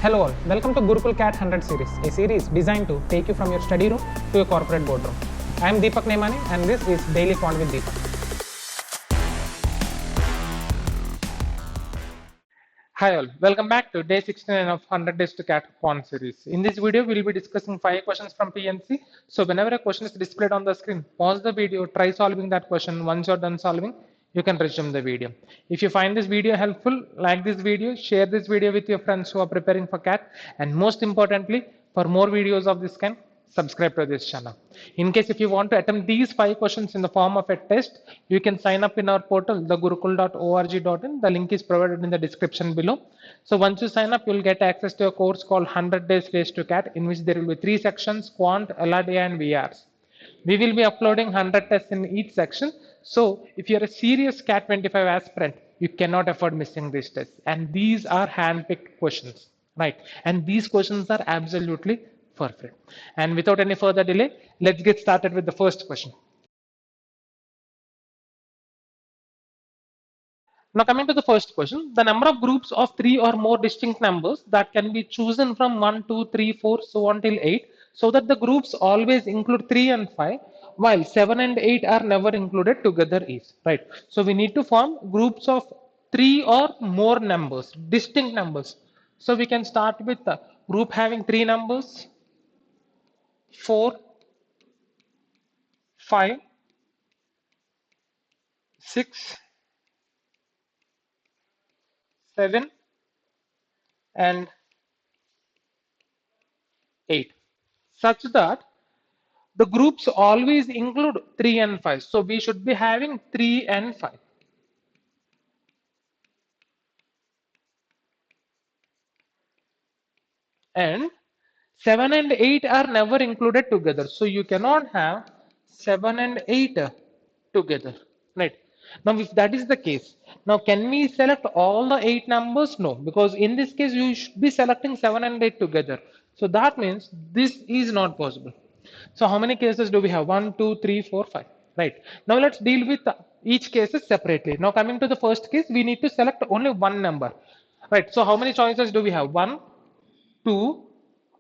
Hello all, welcome to Gurukul CAT 100 series, a series designed to take you from your study room to your corporate boardroom. I am Deepak Nemani and this is Daily Quant with Deepak. Hi all, welcome back to day 69 of 100 days to CAT Quant series. In this video, we will be discussing 5 questions from PNC. So whenever a question is displayed on the screen, pause the video, try solving that question. Once you're done solving, you can resume the video. If you find this video helpful, like this video, share this video with your friends who are preparing for CAT, and most importantly, for more videos of this kind, subscribe to this channel. In case if you want to attempt these 5 questions in the form of a test, you can sign up in our portal, thegurukul.org.in. The link is provided in the description below. So once you sign up, you'll get access to a course called 100 Days Race to CAT, in which there will be 3 sections: Quant, LRDA and VRs. We will be uploading 100 tests in each section. So if you're a serious CAT 25 aspirant, you cannot afford missing these tests. And these are hand-picked questions, right? And these questions are absolutely for free. And without any further delay, let's get started with the first question. Now coming to the first question, the number of groups of 3 or more distinct numbers that can be chosen from 1, 2, 3, 4, so on till 8, so that the groups always include 3 and 5, while 7 and 8 are never included together is, right? So we need to form groups of 3 or more numbers, distinct numbers. So we can start with a group having 3 numbers, 4, 5, 6, 7 and 8, such that the groups always include 3 and 5. So we should be having 3 and 5. And 7 and 8 are never included together. So you cannot have 7 and 8 together, right? Now, if that is the case, now can we select all the 8 numbers? No, because in this case, you should be selecting 7 and 8 together. So that means this is not possible. So how many cases do we have? 1, 2, 3, 4, 5, right? Now let's deal with each cases separately. Now coming to the first case, we need to select only one number, right? So how many choices do we have? 1, 2,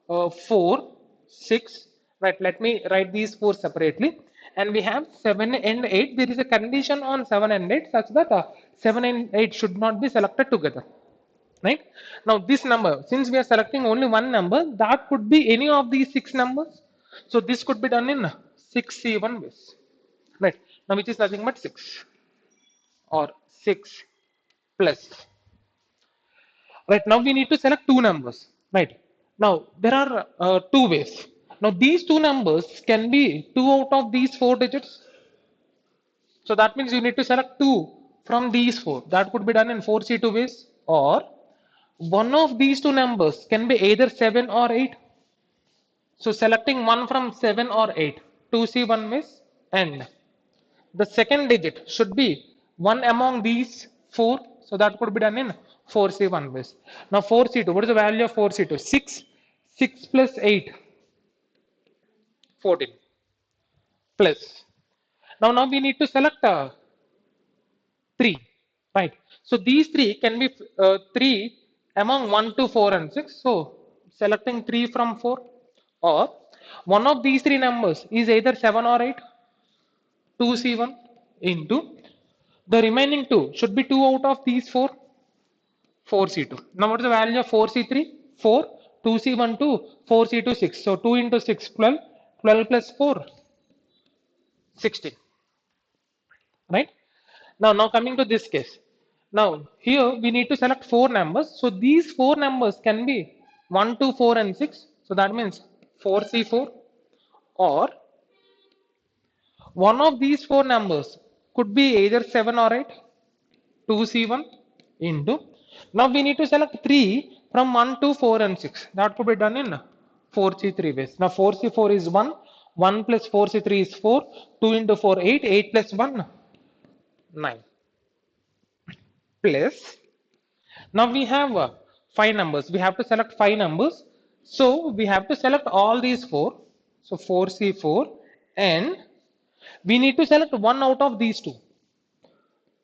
4, 6, right? Let me write these 4 separately. And we have 7 and 8. There is a condition on 7 and 8 such that 7 and 8 should not be selected together, right? Now this number, since we are selecting only one number, that could be any of these 6 numbers. So this could be done in 6C1 ways, right? Now which is nothing but 6 or 6 plus. Right, now we need to select 2 numbers, right? Now there are 2 ways. Now these 2 numbers can be 2 out of these 4 digits. So that means you need to select 2 from these 4. That could be done in 4C2 ways, or one of these 2 numbers can be either 7 or 8. So selecting one from 7 or 8, 2C1 ways, and the second digit should be one among these 4. So that could be done in 4C1 ways. Now 4C2, what is the value of 4C2? 6. 6 plus 8, 14 plus. Now we need to select 3, right? So these 3 can be 3 among 1 to 4 and 6. So selecting 3 from 4, or one of these 3 numbers is either 7 or 8, 2C1 into the remaining 2 should be 2 out of these 4, 4C2. Now what is the value of 4C3? 4, 2C1 2, 4C2 6. So 2 into 6, 12, 12 plus 4, 16. Right? Now coming to this case. Now here we need to select 4 numbers. So these 4 numbers can be 1, 2, 4 and 6. So that means 4C4, or one of these 4 numbers could be either 7 or 8, 2C1 into. Now we need to select 3 from 1 to 4 and 6. That could be done in 4C3 ways. Now 4C4 is 1, 1 plus 4C3 is 4, 2 into 4, 8, 8 plus 1, 9. Plus, now we have 5 numbers. We have to select 5 numbers. So we have to select all these 4. So 4C4, and we need to select one out of these 2,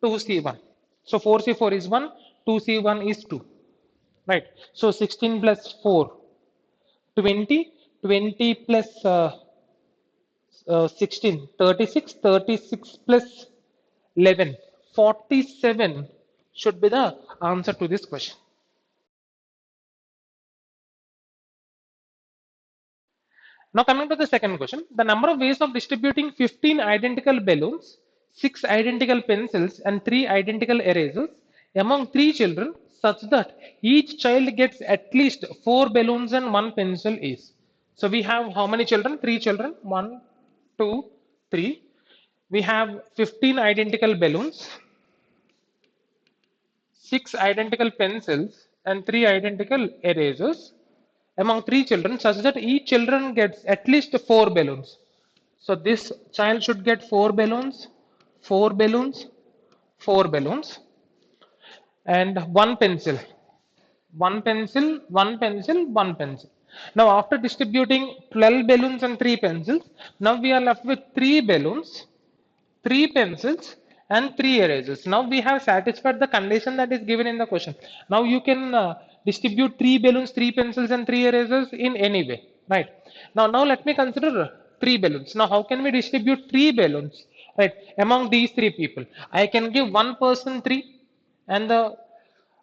2C1. So 4C4 is 1, 2C1 is 2. right? So 16 plus 4, 20, 20 plus 16, 36, 36 plus 11, 47 should be the answer to this question. Now coming to the second question, the number of ways of distributing 15 identical balloons, 6 identical pencils and 3 identical erasers among 3 children such that each child gets at least 4 balloons and 1 pencil is. So we have how many children? 3 children. 1, 2, 3. We have 15 identical balloons, 6 identical pencils and 3 identical erasers among 3 children such that each children gets at least 4 balloons. So this child should get 4 balloons, 4 balloons, 4 balloons and 1 pencil. 1 pencil, 1 pencil, 1 pencil. Now after distributing 12 balloons and 3 pencils, now we are left with 3 balloons, 3 pencils and 3 erasers. Now we have satisfied the condition that is given in the question. Now you can distribute 3 balloons, 3 pencils and 3 erasers in any way, right? Now let me consider 3 balloons. Now how can we distribute 3 balloons, right, among these 3 people? I can give one person 3 and the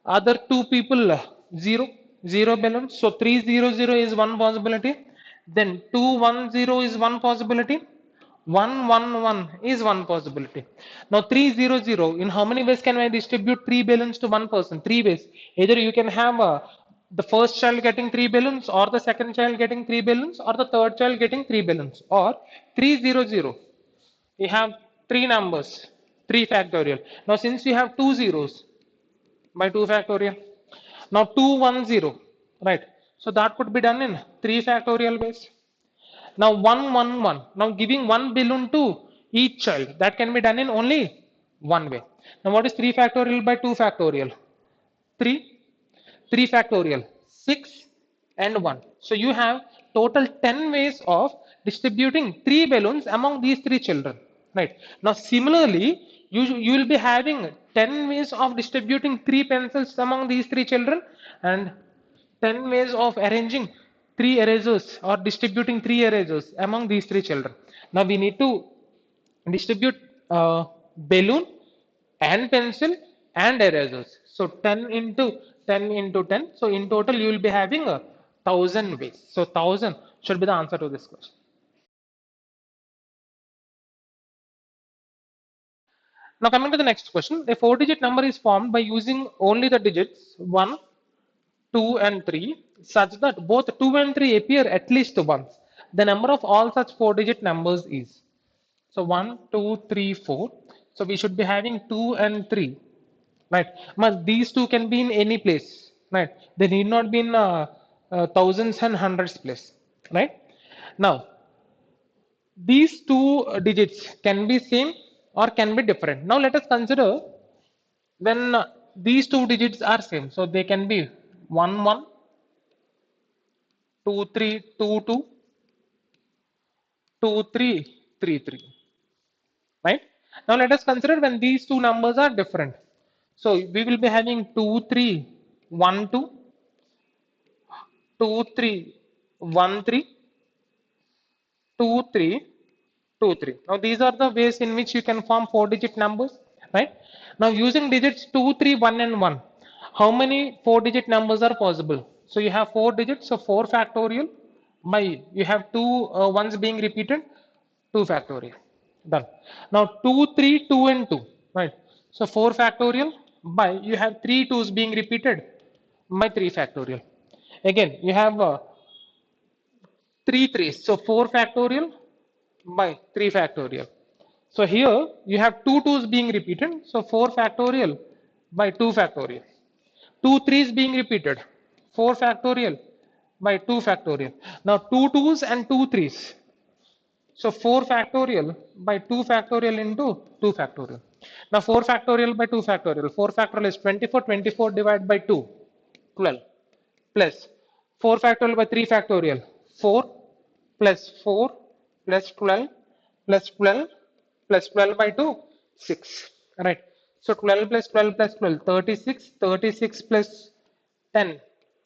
other 2 people 0, 0 balloons. So 300 is one possibility, then 210 is one possibility, 111 is one possibility. Now 300, in how many ways can I distribute 3 balloons to one person? 3 ways. Either you can have the first child getting 3 balloons, or the second child getting 3 balloons, or the third child getting 3 balloons, or 300. We have 3 numbers, 3 factorial. Now since we have 2 zeros, by 2 factorial. Now 210, right? So that could be done in 3 factorial ways. Now 111, now giving one balloon to each child, that can be done in only one way. Now what is 3 factorial by 2 factorial? 3, 3 factorial, 6 and 1. So you have total 10 ways of distributing 3 balloons among these 3 children, right? Now similarly, you will be having 10 ways of distributing 3 pencils among these 3 children and 10 ways of arranging 3 erasers or distributing 3 erasers among these 3 children. Now we need to distribute balloon and pencil and erasers. So 10 into 10 into 10. So in total you will be having a 1000 ways. So 1000 should be the answer to this question. Now coming to the next question, a 4-digit number is formed by using only the digits 1, 2 and 3 such that both 2 and 3 appear at least once. The number of all such 4-digit numbers is. So 1, 2, 3, 4. So we should be having 2 and 3. Right. But these two can be in any place. Right. They need not be in thousands and hundreds place. Right. Now, these two digits can be same or can be different. Now, let us consider when these two digits are same. So, they can be 1, 1, 2, 3, 2, 2, 2, 3, 3, 3. Right. Now, let us consider when these two numbers are different. So, we will be having 2, 3, 1, 2. 2 3 1 3 2 3 2 3. Now these are the ways in which you can form 4-digit numbers, right? Now using digits 2 3 1 and 1, how many 4-digit numbers are possible? So you have 4 digits, so 4 factorial by you have two ones being repeated, 2 factorial, done. Now 2 3 2 and 2, right? So 4 factorial by you have 3 2's being repeated by 3 factorial. Again you have 3 3s. So 4 factorial by 3 factorial. So here you have 2 2's being repeated. So 4 factorial by 2 factorial. 2 3's being repeated. 4 factorial by 2 factorial. Now 2 2's and 2 3's. So 4 factorial by 2 factorial into 2 factorial. Now 4 factorial by 2 factorial. 4 factorial is 24. 24 divided by 2, 12, plus 4 factorial by 3 factorial, 4 plus 4 plus 12 plus 12 plus 12 by 2, 6. Right. So 12 plus 12 plus 12, 36. 36 plus 10,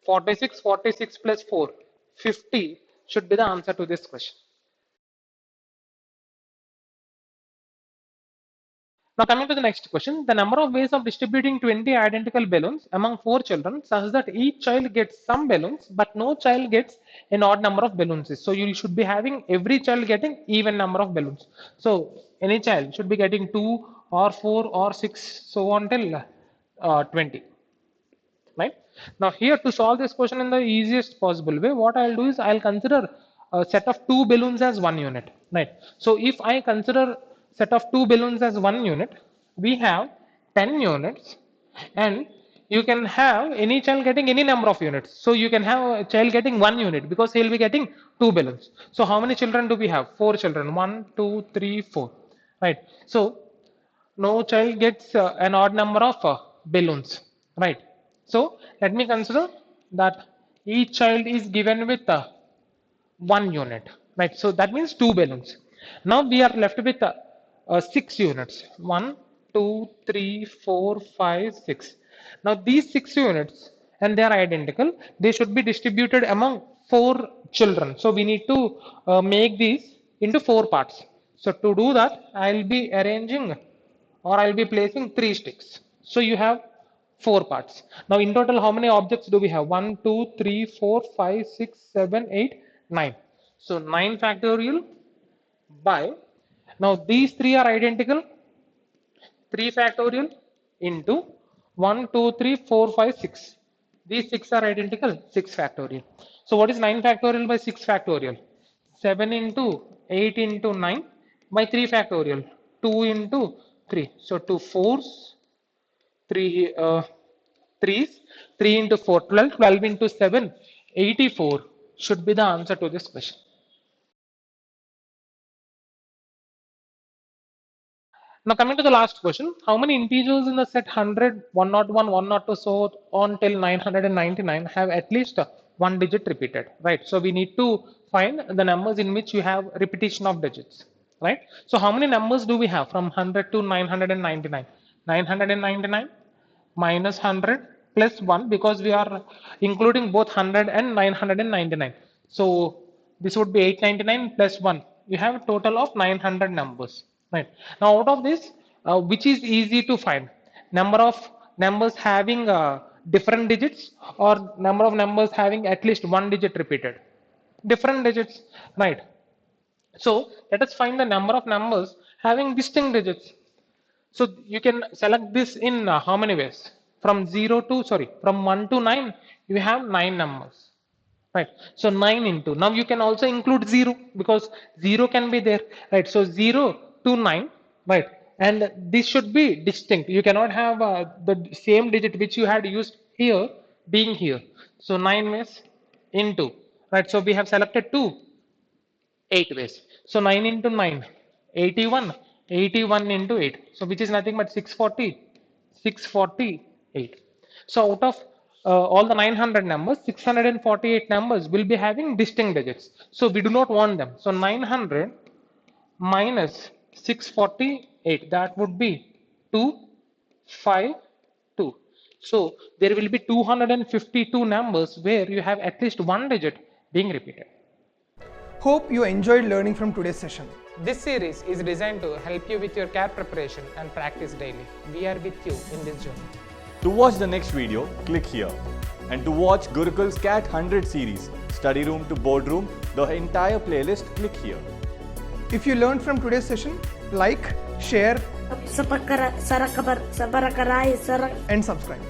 46, 46 plus 4, 50 should be the answer to this question. Now coming to the next question, the number of ways of distributing 20 identical balloons among 4 children such that each child gets some balloons but no child gets an odd number of balloons. So you should be having every child getting even number of balloons. So any child should be getting 2 or 4 or 6 so on till 20. Right? Now here to solve this question in the easiest possible way, what I'll do is I'll consider a set of 2 balloons as 1 unit. Right? So if I consider set of 2 balloons as 1 unit, we have 10 units and you can have any child getting any number of units. So you can have a child getting 1 unit because he'll be getting 2 balloons. So how many children do we have? 4 children. 1, 2, 3, 4. Right? So no child gets an odd number of balloons, right? So let me consider that each child is given with 1 unit, right? So that means 2 balloons. Now we are left with 6 units. 1, 2, 3, 4, 5, 6. Now these 6 units and they are identical. They should be distributed among 4 children. So we need to make these into 4 parts. So to do that, I'll be arranging or I'll be placing 3 sticks. So you have 4 parts. Now in total, how many objects do we have? 1, 2, 3, 4, 5, 6, 7, 8, 9. So 9 factorial by, now these 3 are identical, 3 factorial into 1, 2, 3, 4, 5, 6. These 6 are identical, 6 factorial. So what is 9 factorial by 6 factorial? 7 into 8 into 9 by 3 factorial. 2 into 3. So 2 fours, 3 3s, 3 into 4, 12, 12 into 7, 84 should be the answer to this question. Now coming to the last question, how many integers in the set 100, 101, 102 so on till 999 have at least 1 digit repeated, right? So we need to find the numbers in which you have repetition of digits, right? So how many numbers do we have from 100 to 999? 999 minus 100 plus 1 because we are including both 100 and 999. So this would be 899 plus 1. You have a total of 900 numbers. Right. Now out of this, which is easy to find? Number of numbers having different digits or number of numbers having at least 1 digit repeated? Different digits. Right. So let us find the number of numbers having distinct digits. So you can select this in how many ways? From 1 to 9, you have 9 numbers. Right. So 9 into, now you can also include 0 because 0 can be there. Right. So 0 to 9. Right. And this should be distinct. You cannot have the same digit which you had used here being here. So 9 ways into. Right. So we have selected 2. 8 ways. So 9 into 9, 81, 81 into 8. So which is nothing but 640, 648. So out of all the 900 numbers, 648 numbers will be having distinct digits. So we do not want them. So 900 minus 648, that would be 252. So there will be 252 numbers where you have at least 1 digit being repeated. Hope you enjoyed learning from today's session. This series is designed to help you with your CAT preparation and practice daily. We are with you in this journey. To watch the next video, click here. And to watch Gurukul's CAT 100 series, study room to boardroom, the entire playlist, click here. If you learned from today's session, like, share, and subscribe.